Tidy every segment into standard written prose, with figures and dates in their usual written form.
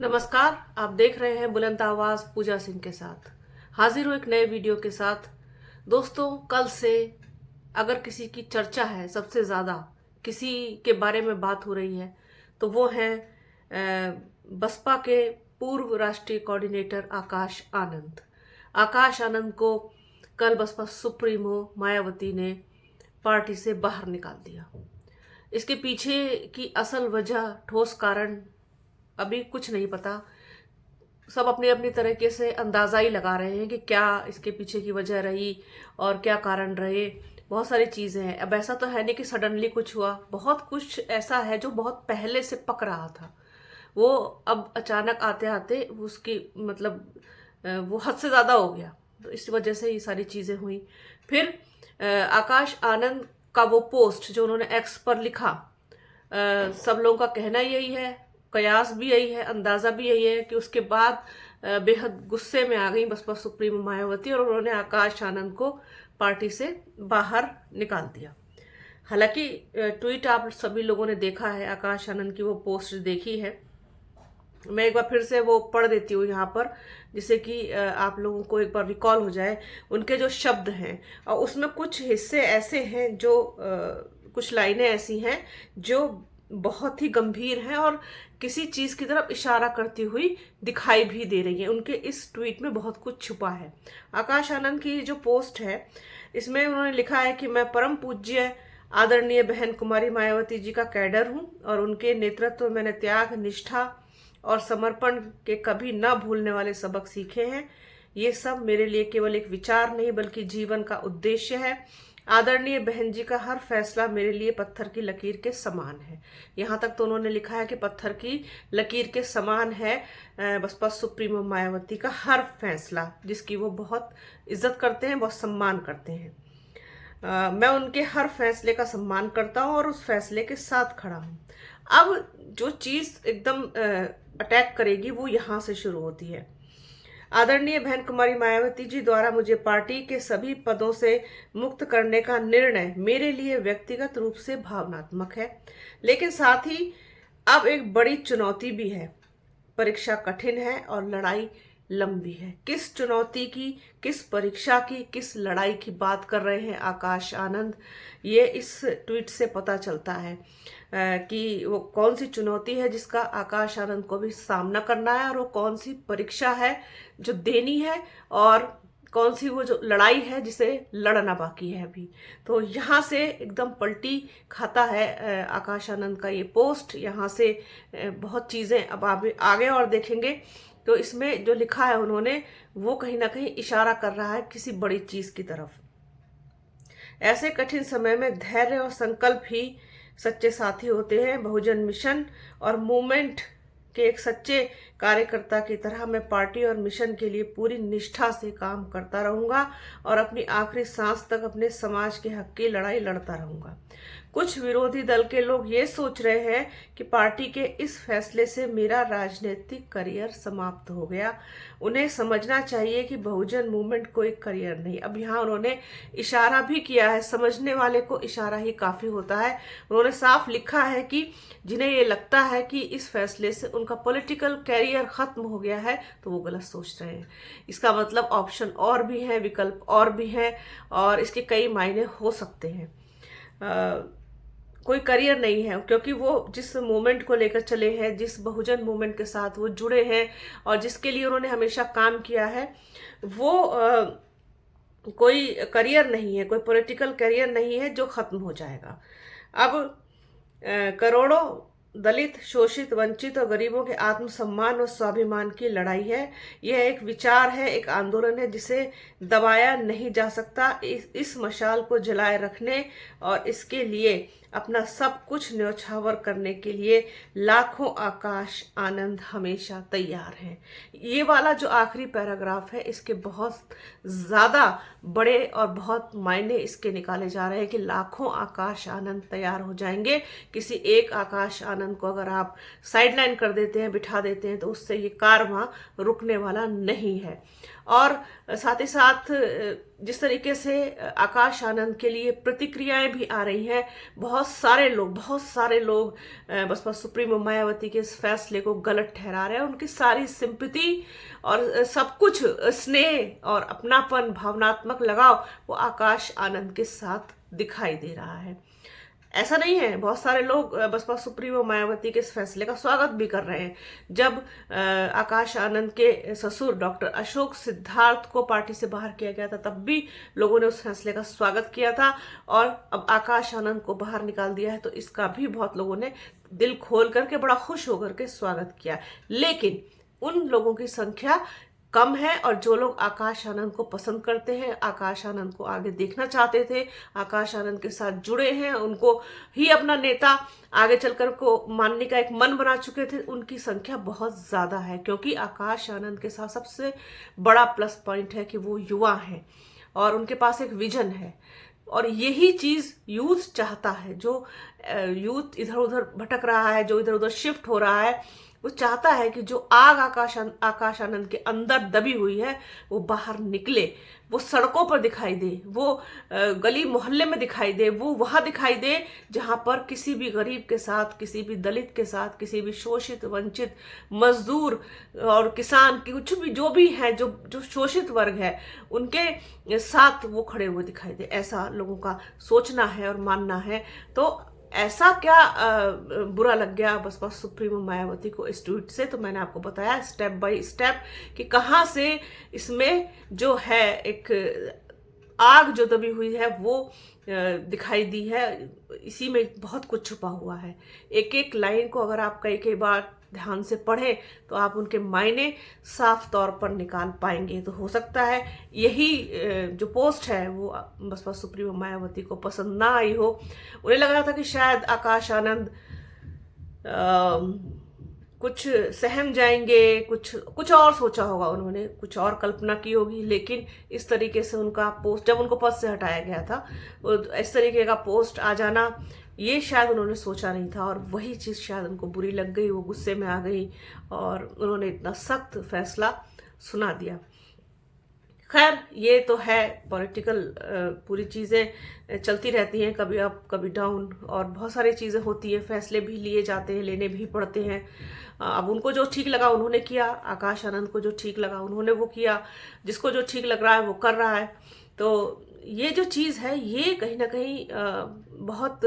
नमस्कार। आप देख रहे हैं बुलंद आवाज पूजा सिंह के साथ। हाजिर हूँ एक नए वीडियो के साथ। दोस्तों, कल से अगर किसी की चर्चा है, सबसे ज़्यादा किसी के बारे में बात हो रही है तो वो है बसपा के पूर्व राष्ट्रीय कोऑर्डिनेटर आकाश आनंद। आकाश आनंद को कल बसपा सुप्रीमो मायावती ने पार्टी से बाहर निकाल दिया। इसके पीछे की असल वजह, ठोस कारण अभी कुछ नहीं पता। सब अपनी अपनी तरीके से अंदाजा ही लगा रहे हैं कि क्या इसके पीछे की वजह रही और क्या कारण रहे। बहुत सारी चीजें हैं। अब ऐसा तो है नहीं कि सडनली कुछ हुआ, बहुत कुछ ऐसा है जो बहुत पहले से पक रहा था। वो अब अचानक आते आते उसकी वो हद से ज्यादा हो गया, तो इस वजह से ये सारी चीजें हुई। फिर आकाश आनंद का वो पोस्ट जो उन्होंने एक्स पर लिखा, सब लोगों का कहना यही है, कयास भी यही है, अंदाजा भी यही है कि उसके बाद बेहद गुस्से में आ गई बसपा सुप्रीमो मायावती और उन्होंने आकाश आनंद को पार्टी से बाहर निकाल दिया। हालांकि ट्वीट आप सभी लोगों ने देखा है, आकाश आनंद की वो पोस्ट देखी है। मैं एक बार फिर से वो पढ़ देती हूँ यहाँ पर, जिससे कि आप लोगों को एक बार रिकॉल हो जाए उनके जो शब्द हैं। और उसमें कुछ हिस्से ऐसे हैं जो कुछ लाइनें ऐसी हैं जो बहुत ही गंभीर हैं और किसी चीज की तरफ इशारा करती हुई दिखाई भी दे रही है। उनके इस ट्वीट में बहुत कुछ छुपा है। आकाश आनंद की जो पोस्ट है, इसमें उन्होंने लिखा है कि मैं परम पूज्य आदरणीय बहन कुमारी मायावती जी का कैडर हूं और उनके नेतृत्व में मैंने त्याग, निष्ठा और समर्पण के कभी न भूलने वाले सबक सीखे हैं। ये सब मेरे लिए केवल एक विचार नहीं बल्कि जीवन का उद्देश्य है। आदरणीय बहन जी का हर फैसला मेरे लिए पत्थर की लकीर के समान है। यहाँ तक तो उन्होंने लिखा है कि पत्थर की लकीर के समान है बसपा सुप्रीमो मायावती का हर फैसला, जिसकी वो बहुत इज्जत करते हैं, बहुत सम्मान करते हैं। मैं उनके हर फैसले का सम्मान करता हूं और उस फैसले के साथ खड़ा हूं। अब जो चीज एकदम अटैक करेगी वो यहां से शुरू होती है। आदरणीय बहन कुमारी मायावती जी द्वारा मुझे पार्टी के सभी पदों से मुक्त करने का निर्णय मेरे लिए व्यक्तिगत रूप से भावनात्मक है, लेकिन साथ ही अब एक बड़ी चुनौती भी है। परीक्षा कठिन है और लड़ाई लंबी है। किस चुनौती की, किस परीक्षा की, किस लड़ाई की बात कर रहे हैं आकाश आनंद, ये इस ट्वीट से पता चलता है कि वो कौन सी चुनौती है जिसका आकाश आनंद को भी सामना करना है और वो कौन सी परीक्षा है जो देनी है और कौन सी वो जो लड़ाई है जिसे लड़ना बाकी है अभी। तो यहाँ से एकदम पलटी खाता है आकाश आनंद का ये पोस्ट। यहाँ से बहुत चीजें अब आगे और देखेंगे तो इसमें जो लिखा है उन्होंने, वो कहीं ना कहीं इशारा कर रहा है किसी बड़ी चीज की तरफ। ऐसे कठिन समय में धैर्य और संकल्प ही सच्चे साथी होते हैं। बहुजन मिशन और मूवमेंट के एक सच्चे कार्यकर्ता की तरह मैं पार्टी और मिशन के लिए पूरी निष्ठा से काम करता रहूंगा और अपनी आखिरी सांस तक अपने समाज के हक की लड़ाई लड़ता रहूंगा। कुछ विरोधी दल के लोग ये सोच रहे हैं कि पार्टी के इस फैसले से मेरा राजनीतिक करियर समाप्त हो गया। उन्हें समझना चाहिए कि बहुजन मूवमेंट कोई करियर नहीं। अब यहाँ उन्होंने इशारा भी किया है, समझने वाले को इशारा ही काफी होता है। उन्होंने साफ लिखा है कि जिन्हें ये लगता है कि इस फैसले से उनका पॉलिटिकल कैरियर खत्म हो गया है तो वो गलत सोच रहे हैं। इसका मतलब ऑप्शन और भी है, विकल्प और भी है और इसके कई मायने हो सकते हैं। कोई करियर नहीं है, क्योंकि वो जिस मूवमेंट को लेकर चले हैं, जिस बहुजन मूवमेंट के साथ वो जुड़े हैं और जिसके लिए उन्होंने हमेशा काम किया है, वो कोई करियर नहीं है, कोई पॉलिटिकल करियर नहीं है जो खत्म हो जाएगा। अब करोड़ों दलित, शोषित, वंचित और गरीबों के आत्मसम्मान और स्वाभिमान की लड़ाई है। यह एक विचार है, एक आंदोलन है जिसे दबाया नहीं जा सकता। इस मशाल को जलाए रखने और इसके लिए अपना सब कुछ न्यौछावर करने के लिए लाखों आकाश आनंद हमेशा तैयार हैं। ये वाला जो आखिरी पैराग्राफ है, इसके बहुत ज्यादा बड़े और बहुत मायने इसके निकाले जा रहे हैं कि लाखों आकाश आनंद तैयार हो जाएंगे। किसी एक आकाश आनंद को अगर आप साइडलाइन कर देते हैं, बिठा देते हैं, तो उससे ये कारवां रुकने वाला नहीं है। और साथ ही साथ जिस तरीके से आकाश आनंद के लिए प्रतिक्रियाएं भी आ रही हैं, बहुत सारे लोग बसपा सुप्रीमो मायावती के इस फैसले को गलत ठहरा रहे हैं। उनकी सारी सिंपैथी और सब कुछ स्नेह और अपनापन, भावनात्मक लगाव वो आकाश आनंद के साथ दिखाई दे रहा है। ऐसा नहीं है, बहुत सारे लोग बसपा सुप्रीमो मायावती के इस फैसले का स्वागत भी कर रहे हैं। जब आकाश आनंद के ससुर डॉक्टर अशोक सिद्धार्थ को पार्टी से बाहर किया गया था, तब भी लोगों ने उस फैसले का स्वागत किया था, और अब आकाश आनंद को बाहर निकाल दिया है तो इसका भी बहुत लोगों ने दिल खोल करके, बड़ा खुश होकर के स्वागत किया। लेकिन उन लोगों की संख्या कम है, और जो लोग आकाश आनंद को पसंद करते हैं, आकाश आनंद को आगे देखना चाहते थे, आकाश आनंद के साथ जुड़े हैं, उनको ही अपना नेता आगे चलकर को मानने का एक मन बना चुके थे, उनकी संख्या बहुत ज्यादा है। क्योंकि आकाश आनंद के साथ सबसे बड़ा प्लस पॉइंट है कि वो युवा हैं और उनके पास एक विजन है, और यही चीज यूथ चाहता है। जो यूथ इधर उधर भटक रहा है, जो इधर उधर शिफ्ट हो रहा है, वो चाहता है कि जो आग आकाश आनंद के अंदर दबी हुई है वो बाहर निकले, वो सड़कों पर दिखाई दे, वो गली मोहल्ले में दिखाई दे, वो वहां दिखाई दे जहां पर किसी भी गरीब के साथ, किसी भी दलित के साथ, किसी भी शोषित, वंचित, मजदूर और किसान की कुछ भी जो भी है, जो शोषित वर्ग है, उनके साथ वो खड़े हुए दिखाई दे। ऐसा लोगों का सोचना है और मानना है। तो ऐसा क्या बुरा लग गया बसपा सुप्रीमो मायावती को इस ट्वीट से, तो मैंने आपको बताया स्टेप बाय स्टेप कि कहां से इसमें जो है एक आग जो दबी हुई है वो दिखाई दी है। इसी में बहुत कुछ छुपा हुआ है। एक एक लाइन को अगर आप कई बार ध्यान से पढ़ें तो आप उनके मायने साफ तौर पर निकाल पाएंगे। तो हो सकता है यही जो पोस्ट है वो बसपा सुप्रीमो मायावती को पसंद ना आई हो। उन्हें लग रहा था कि शायद आकाश आनंद कुछ सहम जाएंगे, कुछ और सोचा होगा, उन्होंने कुछ और कल्पना की होगी। लेकिन इस तरीके से उनका पोस्ट, जब उनको पद से हटाया गया था, इस तरीके का पोस्ट आ जाना ये शायद उन्होंने सोचा नहीं था, और वही चीज़ शायद उनको बुरी लग गई, वो गुस्से में आ गई और उन्होंने इतना सख्त फैसला सुना दिया। खैर, ये तो है पॉलिटिकल, पूरी चीज़ें चलती रहती हैं, कभी अप कभी डाउन, और बहुत सारी चीज़ें होती हैं, फैसले भी लिए जाते हैं, लेने भी पड़ते हैं। अब उनको जो ठीक लगा उन्होंने किया, आकाश आनंद को जो ठीक लगा उन्होंने वो किया, जिसको जो ठीक लग रहा है वो कर रहा है। तो ये जो चीज़ है ये कहीं ना कहीं बहुत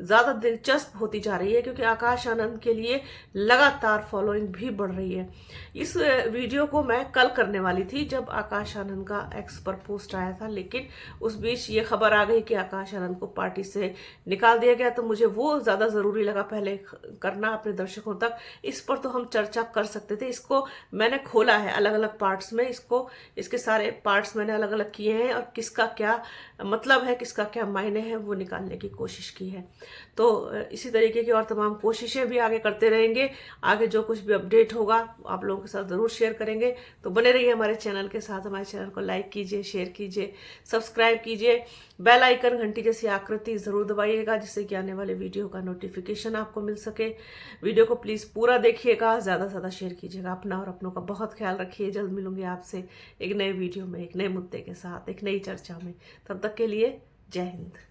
ज़्यादा दिलचस्प होती जा रही है, क्योंकि आकाश आनंद के लिए लगातार फॉलोइंग भी बढ़ रही है। इस वीडियो को मैं कल करने वाली थी जब आकाश आनंद का एक्स पर पोस्ट आया था, लेकिन उस बीच ये खबर आ गई कि आकाश आनंद को पार्टी से निकाल दिया गया, तो मुझे वो ज़्यादा ज़रूरी लगा पहले करना अपने दर्शकों तक। इस पर तो हम चर्चा कर सकते थे, इसको मैंने खोला है अलग अलग पार्ट्स में, इसके सारे पार्ट्स मैंने अलग अलग किए हैं, और किसका क्या मतलब है, किसका क्या मायने है, वो निकालने की कोशिश की है। तो इसी तरीके की और तमाम कोशिशें भी आगे करते रहेंगे। आगे जो कुछ भी अपडेट होगा आप लोगों के साथ ज़रूर शेयर करेंगे। तो बने रहिए हमारे चैनल के साथ। हमारे चैनल को लाइक कीजिए, शेयर कीजिए, सब्सक्राइब कीजिए, बेल आइकन घंटी जैसी आकृति ज़रूर दबाइएगा, जिससे कि आने वाले वीडियो का नोटिफिकेशन आपको मिल सके। वीडियो को प्लीज़ पूरा देखिएगा, ज़्यादा से ज़्यादा शेयर कीजिएगा। अपना और अपनों का बहुत ख्याल रखिए। जल्द मिलूंगी आपसे एक नए वीडियो में, एक नए मुद्दे के साथ, एक नई चर्चा में। तब तक के लिए जय हिंद।